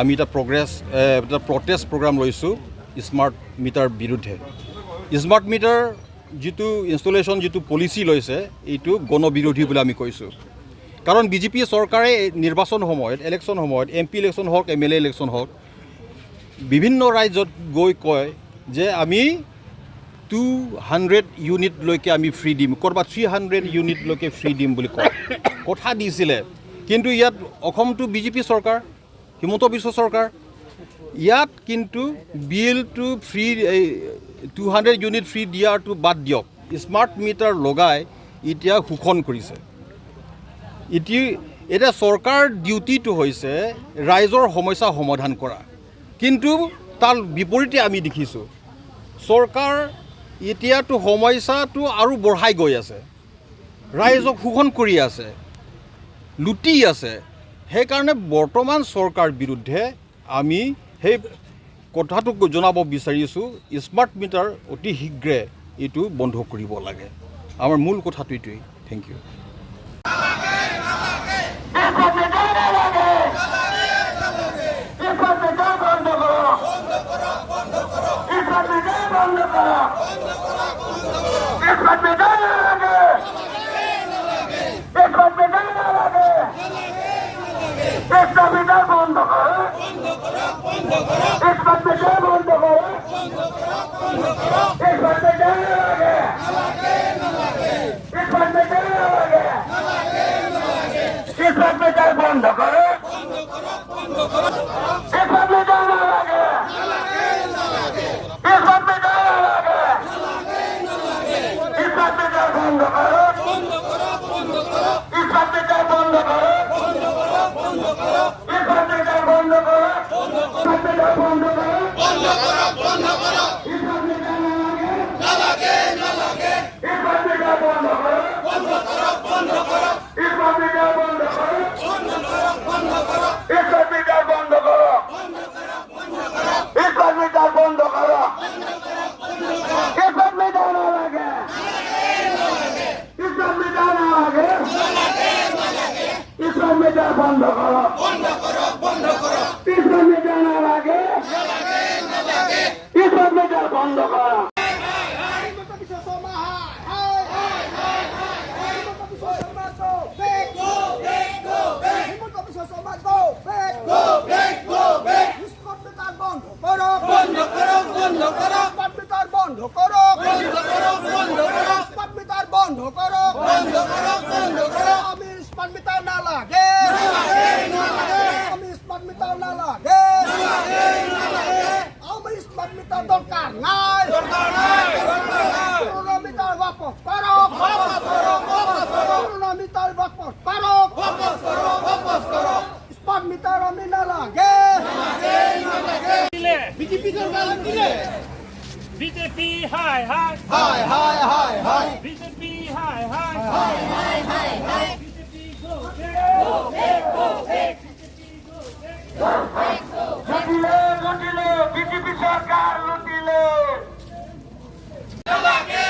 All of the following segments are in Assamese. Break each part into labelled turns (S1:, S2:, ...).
S1: আমি এটা প্ৰটেষ্ট প্ৰগ্ৰাম লৈছোঁ স্মাৰ্ট মিটাৰ বিৰুদ্ধে। স্মাৰ্ট মিটাৰ যিটো ইনষ্টলেশ্যন যিটো পলিচি লৈছে এইটো গণবিৰোধী বুলি আমি কৈছোঁ। কাৰণ বিজেপি চৰকাৰে নিৰ্বাচন সময়ত ইলেকশ্যন সময়ত MP ইলেকশ্যন হওক MLA ইলেকশ্যন হওক বিভিন্ন ৰাজ্যত গৈ কয় যে আমি 200 ইউনিটলৈকে আমি ফ্ৰী দিম, ক'ৰবাত 300 ইউনিটলৈকে ফ্ৰী দিম বুলি কয় কথা দিছিলে। কিন্তু ইয়াত অসমটো বিজেপি চৰকাৰ, হিমন্ত বিশ্ব চৰকাৰ, ইয়াত কিন্তু বিলটো ফ্ৰী 200 ইউনিট ফ্ৰী দিয়াটো বাদ দিয়ক, স্মাৰ্ট মিটাৰ লগাই এতিয়া শোষণ কৰিছে। এতিয়া চৰকাৰ ডিউটিটো হৈছে ৰাইজৰ সমস্যা সমাধান কৰা, কিন্তু তাৰ বিপৰীতে আমি দেখিছোঁ চৰকাৰ এতিয়াতো সমস্যাটো আৰু বঢ়াই গৈ আছে, ৰাইজক শোষণ কৰি আছে, লুটি আছে। সেইকাৰণে বৰ্তমান চৰকাৰ বিৰুদ্ধে আমি সেই কথাটো জনাব বিচাৰিছোঁ, স্মাৰ্ট মিটাৰ অতি শীঘ্ৰে এইটো বন্ধ কৰিব লাগে। আমাৰ মূল কথাটো এইটোৱেই। Thank you.
S2: BJP hi hi hi hi hi hi BJP hi hi hi hi hi hi BJP go back go back BJP go back lutile BJP sarkar lutile nalage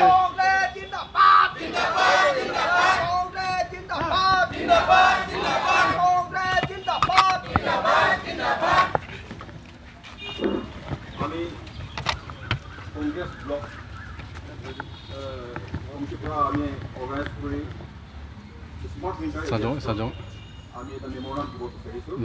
S2: Congress jindabad jindabad jindabad Congress jindabad jindabad jindabad Congress jindabad jindabad jindabad
S1: আমি কংগ্ৰেছ ব্লক কমিটিৰ পৰা আমি অৰ্গেনাইজ কৰি স্মাৰ্ট মিটাৰ আমি এটা মেম'ৰেণ্ডাম দিব বিচাৰিছোঁ।